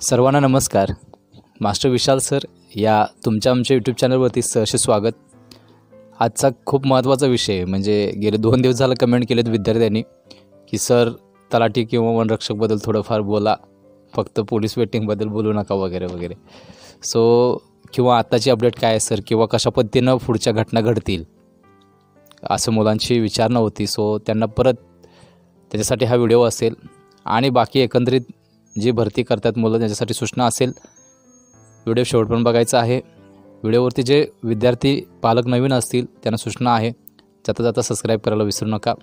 सर्वांना नमस्कार. मास्टर विशाल सर या तुमच्या आमच्या यूट्यूब चॅनलवरती सहर्ष स्वागत. आजचा खूप महत्त्वाचा विषय म्हणजे गेले 2 दिवस झालं कमेंट केलेत विद्यार्थ्यांनी की सर तलाठी किंवा वनरक्षकबद्दल थोडंफार बोला, फक्त पोलीस वेटिंगबद्दल बोलू नका वगैरे वगैरे. किंवा आत्ताची अपडेट काय आहे सर, किंवा कशा पद्धतीनं पुढच्या घटना घडतील असं मुलांची विचारणा होती. त्यांना परत त्याच्यासाठी हा व्हिडिओ असेल आणि बाकी एकंदरीत जी भरती करतात मुलं त्याच्यासाठी सूचना असेल. व्हिडिओ शेवटपर्यंत बघायचा आहे. व्हिडिओवरती जे विद्यार्थी पालक नवीन असतील त्यांना सूचना आहे, जाता जाता सबस्क्राईब करायला विसरू नका.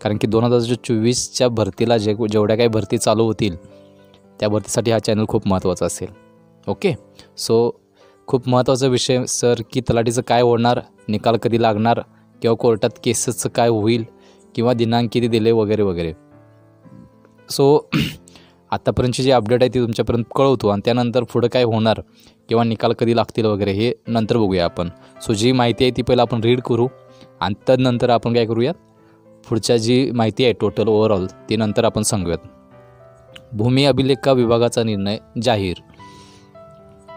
कारण की 2024च्या भरतीला जेवढ्या काही भरती चालू होतील त्या भरतीसाठी हा चॅनल खूप महत्त्वाचा असेल. ओके. खूप महत्त्वाचा विषय सर की तलाठीचं काय होणार, निकाल कधी लागणार, किंवा कोर्टात केसेसचं काय होईल, किंवा दिनांक किती दिले वगैरे वगैरे. आत्तापर्यंतची जी अपडेट आहे ती तुमच्यापर्यंत कळवतो आणि त्यानंतर पुढं काय होणार किंवा निकाल कधी लागतील वगैरे हे नंतर बघूया आपण. जी माहिती आहे ती पहिलं आपण रीड करू आणि त्यानंतर आपण काय करूयात, पुढच्या जी माहिती आहे टोटल ओव्हरऑल ती नंतर आपण सांगूयात. भूमी अभिलेखा विभागाचा निर्णय जाहीर.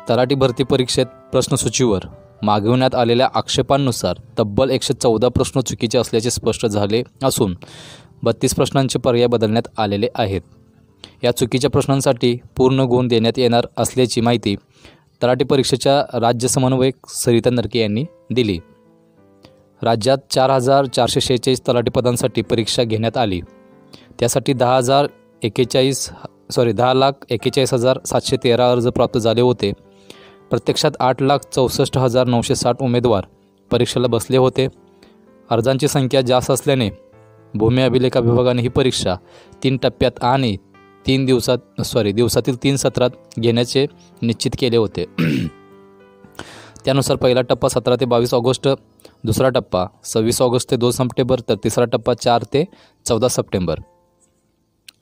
तलाठी भरती परीक्षेत प्रश्नसूचीवर मागवण्यात आलेल्या आक्षेपांनुसार तब्बल 114 प्रश्न चुकीचे असल्याचे स्पष्ट झाले असून 32 प्रश्नांचे पर्याय बदलण्यात आलेले आहेत. या चुकीच्या प्रश्नांसाठी पूर्ण गुण देण्यात येणार असल्याची माहिती तलाठी परीक्षेच्या राज्य समन्वयक सरिता नरके यांनी दिली. राज्यात 4,446 तलाठी पदांसाठी परीक्षा घेण्यात आली. त्यासाठी 10,41,713 अर्ज प्राप्त झाले होते. प्रत्यक्षात 8,64,960 उमेदवार परीक्षेला बसले होते. अर्जांची संख्या जास्त असल्याने भूमी अभिलेखा विभागाने ही परीक्षा 3 टप्प्यात आणि दिवसातील 3 सत्रात घेण्याचे निश्चित केले होते. त्यानुसार पहिला टप्पा 17 ते 22 ऑगस्ट, दुसरा टप्पा 26 ऑगस्ट ते 2 सप्टेंबर, तर तिसरा टप्पा 4 ते 14 सप्टेंबर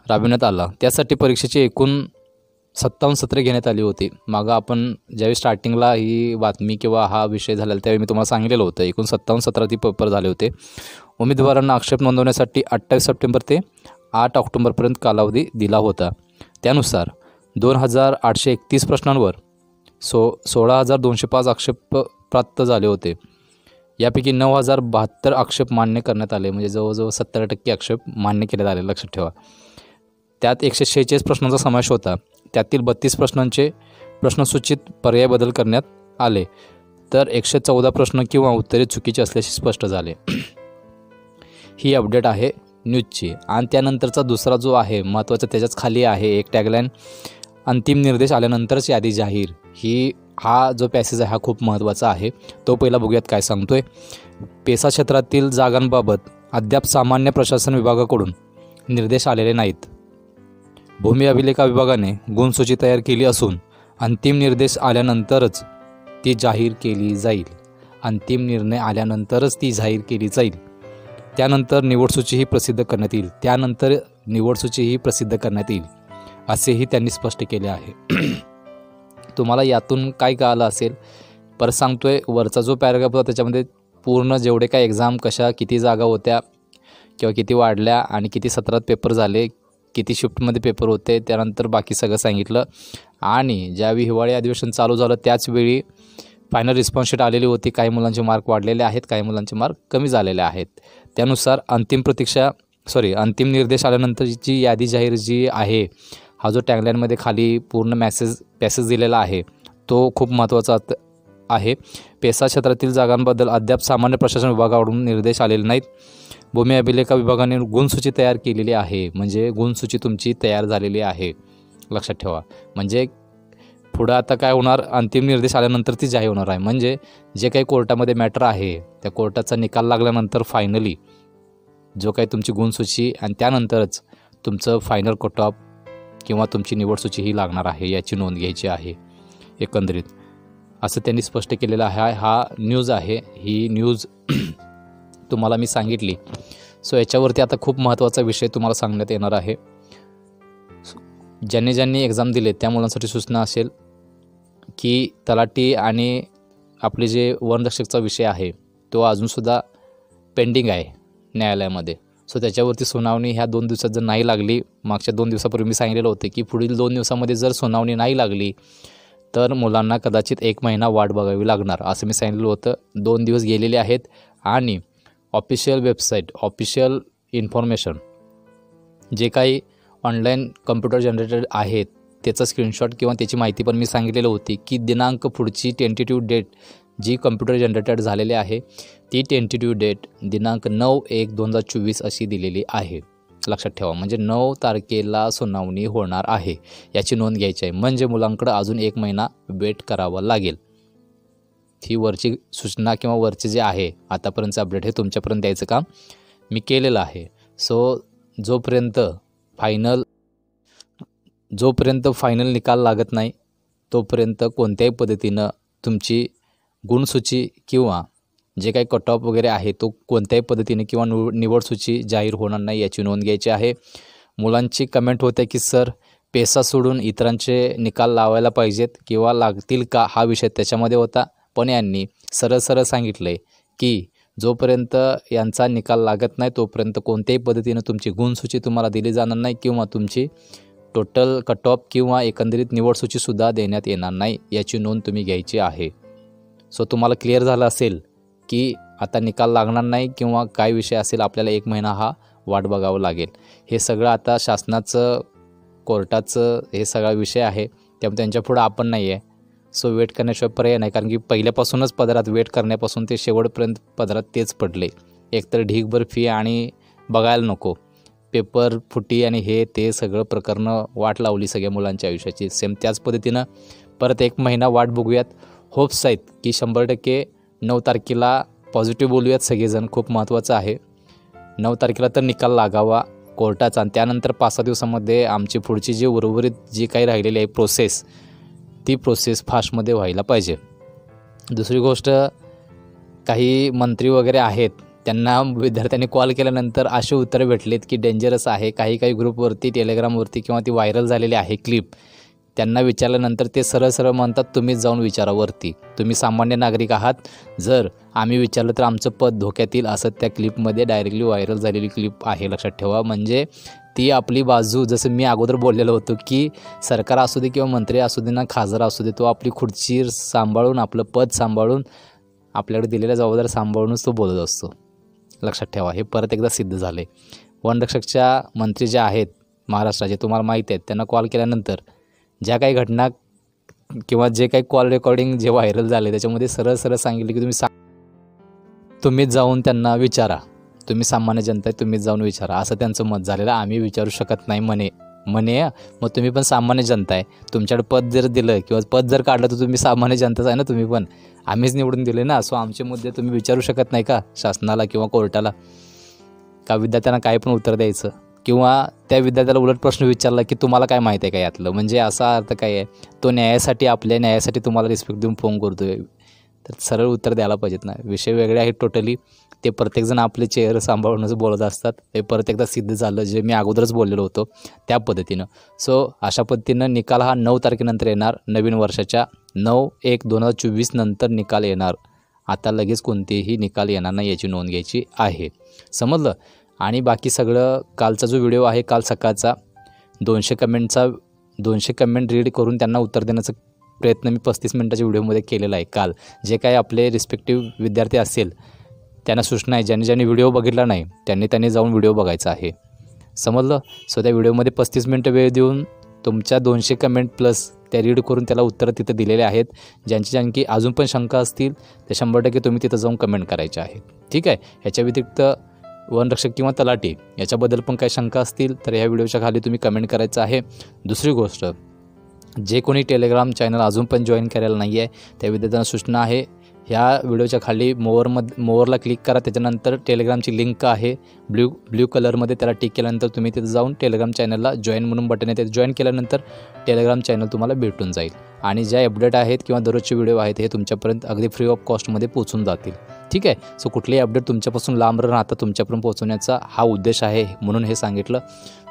राबविण्यात आला. त्यासाठी परीक्षेची एकूण 57 सत्रे घेण्यात आली होती. मागं आपण ज्यावेळी स्टार्टिंगला ही बातमी किंवा हा विषय झालेला त्यावेळी मी तुम्हाला सांगितलेलं होतं एकूण 57 सत्रात पेपर झाले होते. उमेदवारांना आक्षेप नोंदवण्यासाठी 28 सप्टेंबर ते 8 ऑक्टोबरपर्यंत कालावधी दिला होता. त्यानुसार 2,831 प्रश्नांवर 16,205 आक्षेप प्राप्त झाले होते. यापैकी 9,072 आक्षेप मान्य करण्यात आले, म्हणजे जवळजवळ 70% आक्षेप मान्य करण्यात आले. लक्षात ठेवा. त्यात 146 प्रश्नांचा समावेश होता. त्यातील 32 प्रश्नांचे प्रश्नसूचीत पर्याय बदल करण्यात आले, तर 114 प्रश्न किंवा उत्तरे चुकीचे असल्याचे स्पष्ट झाले. ही अपडेट आहे न्यूजची. आणि त्यानंतरचा दुसरा जो आहे महत्त्वाचा, त्याच्याच खाली आहे एक टॅगलाईन, अंतिम निर्देश आल्यानंतरच यादी जाहीर. हा जो पॅसेज आहे हा खूप महत्त्वाचा आहे. तो पहिला बघूयात काय सांगतोय. पेसा क्षेत्रातील जागांबाबत अद्याप सामान्य प्रशासन विभागाकडून निर्देश आलेले नाहीत. भूमी अभिलेखा विभागाने गुणसूची तयार केली असून अंतिम निर्देश आल्यानंतरच ती जाहीर केली जाईल. अंतिम निर्णय आल्यानंतरच ती जाहीर केली जाईल. त्यानंतर निवडसूचीही प्रसिद्ध करण्यात येईल असेही त्यांनी स्पष्ट केले आहे. तुम्हाला यातून काय कळालं असेल परत सांगतोय. वरचा जो पॅराग्राफ होता त्याच्यामध्ये पूर्ण जेवढे काय एक्झाम किती जागा होत्या किंवा किती वाढल्या आणि किती सत्रात पेपर झाले, किती शिफ्टमध्ये पेपर होते, त्यानंतर बाकी सगळं सांगितलं. आणि ज्यावेळी हिवाळी अधिवेशन चालू झालं त्याचवेळी फायनल रिस्पॉन्स शीट आलेली होती. काही मुलांचे मार्क वाढलेले आहेत, काही मुलांचे मार्क कमी झालेले आहेत. त्यानुसार अंतिम निर्देश आल्यानंतरची यादी जाहीर जी आहे, हा जो टॅगलाईनमध्ये खाली पूर्ण पॅसेज दिलेला आहे तो खूप महत्त्वाचा आहे. पेसा क्षेत्रातील जागांबद्दल अद्याप सामान्य प्रशासन विभागाकडून निर्देश आलेले नाहीत. भूमी अभिलेखा विभागाने गुणसूची तयार केलेली आहे, म्हणजे गुणसूची तुमची तयार झालेली आहे. लक्षात ठेवा. म्हणजे पुढं आता काय होणार, अंतिम निर्देश आल्यानंतर ती जाहीर होणार आहे. म्हणजे जे काही कोर्टामध्ये मॅटर आहे त्या कोर्टाचा निकाल लागल्यानंतर फायनली जो काही तुमची गुणसूची आणि त्यानंतरच तुमचं फायनल कट ऑफ किंवा तुमची निवडसूची ही लागणार आहे, याची नोंद घ्यायची आहे एकंदरीत, असं त्यांनी स्पष्ट केलेलं आहे. हा न्यूज आहे. ही न्यूज तुम्हाला मी सांगितली. याच्यावरती आता खूप महत्त्वाचा विषय तुम्हाला सांगण्यात येणार आहे. ज्यांनी एक्झाम दिले त्या मुलांसाठी सूचना असेल की तलाठी आणि आपले जे वनरक्षकचा विषय आहे तो अजूनसुद्धा पेंडिंग आहे न्यायालयामध्ये. सो त्याच्यावरती सुनावणी ह्या 2 दिवसात जर नाही लागली, मागच्या 2 दिवसापूर्वी मी सांगितलेलं होतं की पुढील 2 दिवसामध्ये जर सुनावणी नाही लागली तर मुलांना कदाचित 1 महिना वाट बघावी लागणार असं मी सांगितलेलं होतं. 2 दिवस गेलेले आहेत आणि ऑफिशियल वेबसाईट, ऑफिशियल इन्फॉर्मेशन जे काही ऑनलाईन कम्प्युटर जनरेटेड आहेत त्याचा स्क्रीनशॉट किंवा त्याची माहिती पण मी सांगितलेली होती की दिनांक पुढची टेंटेटिव्ह डेट जी कम्प्युटर जनरेटेड झालेली आहे ती टेंटेटिव्ह डेट दिनांक 9/1/2024 अशी दिलेली आहे. लक्षात ठेवा, म्हणजे 9 तारखेला सुनावणी होणार आहे याची नोंद घ्यायची आहे. म्हणजे मुलांकडं अजून 1 महिना वेट करावा लागेल. ही वरची सूचना किंवा वरचे जे आहे आतापर्यंतचं अपडेट हे तुमच्यापर्यंत द्यायचं काम मी केलेलं आहे. सो जोपर्यंत फायनल निकाल लागत नाही तोपर्यंत कोणत्याही पद्धतीनं तुमची गुणसूची किंवा जे काही कट ऑफ वगैरे आहे तो कोणत्याही पद्धतीने किंवा निवडसूची जाहीर होणार नाही याची नोंद घ्यायची आहे. मुलांची कमेंट होते की सर पेसा सोडून इतरांचे निकाल लावायला पाहिजेत किंवा लागतील का हा विषय त्याच्यामध्ये होता. पण यांनी सरळ सांगितलं आहे की जोपर्यंत यांचा निकाल लागत नाही तोपर्यंत कोणत्याही पद्धतीनं तुमची गुणसूची तुम्हाला दिली जाणार नाही किंवा तुमची टोटल कट ऑफ किंवा एकंदरीत निवडसूचीसुद्धा देण्यात येणार नाही याची नोंद तुम्ही घ्यायची आहे. सो तुम्हाला क्लिअर झालं असेल की आता निकाल लागणार नाही किंवा काय विषय असेल, आपल्याला 1 महिना हा वाट बघावं लागेल. हे सगळं आता शासनाचं, कोर्टाचं हे सगळा विषय आहे, त्यामुळे त्यांच्यापुढं आपण नाही आहे. सो वेट करण्याशिवाय पर्याय नाही, कारण की पहिल्यापासूनच पदरात वेट करण्यापासून ते शेवटपर्यंत पदरात तेच पडले. एकतर ढीगभर फी आणि बघायला नको पेपर फुटी आणि हे ते सगळं प्रकरणं वाट लावली सगळ्या मुलांच्या आयुष्याची. सेम त्याच पद्धतीनं परत 1 महिना वाट बघूयात. होप्स आहेत की 100% 9 तारखेला पॉझिटिव्ह बोलूयात सगळेजण, खूप महत्त्वाचं आहे. 9 तारखेला तर निकाल लागावा कोर्टाचा आणि त्यानंतर 5-6 दिवसामध्ये आमची पुढची जी उर्वरित जी काही राहिलेली आहे प्रोसेस, ती प्रोसेस फास्टमध्ये व्हायला पाहिजे. दुसरी गोष्ट, काही मंत्री वगैरे आहेत त्यांना विद्यार्थ्यांनी कॉल केल्यानंतर असे उत्तरे भेटलेत की डेंजरस आहे. काही ग्रुपवरती, टेलिग्रामवरती किंवा ती व्हायरल झालेली आहे क्लिप, त्यांना विचारल्यानंतर ते सरळ म्हणतात तुम्हीच जाऊन विचारा वरती, तुम्ही सामान्य नागरिक आहात, जर आम्ही विचारलं तर आमचं पद धोक्यात येईल असं त्या क्लिपमध्ये डायरेक्टली व्हायरल झालेली क्लिप आहे. लक्षात ठेवा, म्हणजे ती आपली बाजू, जसं मी अगोदर बोललेलो होतो की सरकार असू दे किंवा मंत्री असू दे ना खासदार असू दे, तो आपली खुर्ची सांभाळून, आपलं पद सांभाळून, आपल्याकडे दिलेल्या जबाबदाऱ्या सांभाळूनच तो बोलत असतो. लक्षात ठेवा, हे परत एकदा सिद्ध झाले. वनरक्षकच्या मंत्री जे आहेत महाराष्ट्राचे, तुम्हाला माहीत आहेत, त्यांना कॉल केल्यानंतर ज्या काही घटना किंवा जे काही कॉल रेकॉर्डिंग जे व्हायरल झाले त्याच्यामध्ये सरळ सांगितले की तुम्हीच जाऊन त्यांना विचारा, तुम्ही सामान्य जनता आहे, तुम्हीच जाऊन विचारा, असं त्यांचं मत झालेलं. आम्ही विचारू शकत नाही म्हणे. मग तुम्ही पण सामान्य जनता आहे, तुमच्याकडे पद जर दिलं किंवा पद जर काढलं तर तुम्ही सामान्य जनताच आहे ना, तुम्ही पण आम्हीच निवडून दिले ना. सो आमचे मुद्दे तुम्ही विचारू शकत नाही का शासनाला किंवा कोर्टाला? का विद्यार्थ्यांना काय पण उत्तर द्यायचं किंवा त्या विद्यार्थ्याला उलट प्रश्न विचारला की तुम्हाला काय माहीत आहे का यातलं, म्हणजे असा अर्थ काय आहे? तो न्यायासाठी, आपल्या न्यायासाठी तुम्हाला रिस्पेक्ट देऊन फोन करतोय, तर सरळ उत्तर द्यायला पाहिजेत ना. विषय वेगळे आहेत टोटली. ते प्रत्येकजण आपले चेहरे सांभाळूनच बोलत असतात. हे परत एकदा सिद्ध झालं, जे मी अगोदरच बोललेलो होतो त्या पद्धतीनं. सो अशा पद्धतीनं निकाल हा 9 तारखेनंतर येणार. नवीन वर्षाच्या 9/1/2024 नंतर निकाल येणार. आता लगेच कोणतेही निकाल येणार नाही याची नोंद घ्यायची आहे. समजलं? आणि बाकी सगळं कालचा जो व्हिडिओ आहे, काल सकाळचा 200 कमेंट रीड करून त्यांना उत्तर देण्याचा प्रयत्न मी 35 मिनिटाच्या व्हिडिओमध्ये केलेला आहे. काल जे काही आपले रिस्पेक्टिव्ह विद्यार्थी असेल त्यांना सूचना आहे, ज्यांनी व्हिडिओ बघितला नाही त्यांनी जाऊन व्हिडिओ बघायचा आहे. समजलं? सो त्या व्हिडिओमध्ये 35 मिनिटं वेळ देऊन तुमच्या 200 कमेंट प्लस त्या रीड करून त्याला उत्तरं तिथं दिलेले आहेत. ज्यांची अजून पण शंका असतील ते 100% तुम्ही तिथं जाऊन कमेंट करायचे आहेत. ठीक आहे? ह्याच्या व्यतिरिक्त वनरक्षक किंवा तलाठी याच्याबद्दल पण काही शंका असतील तर ह्या व्हिडिओच्या खाली तुम्ही कमेंट करायचं आहे. दुसरी गोष्ट, जे कोणी टेलिग्राम चॅनल अजून पण जॉईन करायला नाही आहे त्या विद्यार्थ्यांना सूचना आहे, ह्या व्हिडिओच्या खाली मोअरला क्लिक करा. त्याच्यानंतर टेलिग्रामची लिंक आहे ब्ल्यू कलरमध्ये, त्याला टिक केल्यानंतर तुम्ही तिथं जाऊन टेलिग्राम चॅनलला जॉईन म्हणून बटन आहे, ते जॉईन केल्यानंतर टेलिग्राम चॅनल तुम्हाला भेटून जाईल आणि ज्या अपडेट आहेत किंवा दररोजचे व्हिडिओ आहेत हे तुमच्यापर्यंत अगदी फ्री ऑफ कॉस्टमध्ये पोहोचून जातील. ठीक आहे. सो कुठलेही अपडेट तुमच्यापासून लांब न राहता तुमच्यापर्यंत पोहोचवण्याचा हा उद्देश आहे, म्हणून हे सांगितलं.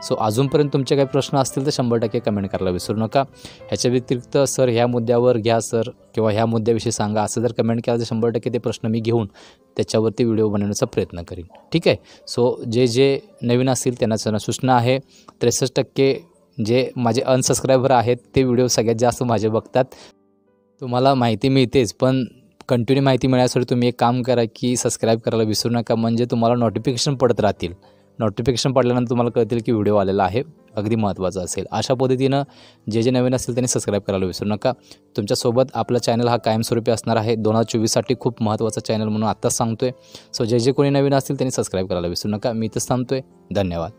सो अजूनपर्यंत तुमचे काही प्रश्न असतील तर 100% कमेंट करायला विसरू नका. ह्याच्या व्यतिरिक्त सर ह्या मुद्द्यावर घ्या सर, किंवा ह्या मुद्द्याविषयी सांगा, असं जर कमेंट केलं तर 100% ते प्रश्न मी घेऊन त्याच्यावरती व्हिडिओ बनवण्याचा प्रयत्न करीन. ठीक आहे. सो जे नवीन असतील त्यांना सूचना आहे, 63% जे माझे अनसबस्क्रायबर आहेत ते व्हिडिओ सगळ्यात जास्त माझे बघतात. तुम्हाला माहिती मिळतेच, पण कंटिन्यू माहिती मिळण्यासाठी तुम्ही एक काम करा की सबस्क्राईब करायला विसरू नका, म्हणजे तुम्हाला नोटिफिकेशन पडत राहतील. नोटिफिकेशन पडल्यानंतर तुम्हाला कळतील की व्हिडिओ आलेला आहे, अगदी महत्त्वाचं असेल. अशा पद्धतीनं जे नवीन असेल त्यांनी सबस्क्राईब करायला विसरू नका. तुमच्यासोबत आपला चॅनल हा कायमस्वरूपी असणार आहे. 2024साठी खूप महत्त्वाचा चॅनल म्हणून आत्ताच सांगतो आहे. सो जे कोणी नवीन असतील त्यांनी सबस्क्राईब करायला विसरू नका. मी इथंच थांबतो आहे. धन्यवाद.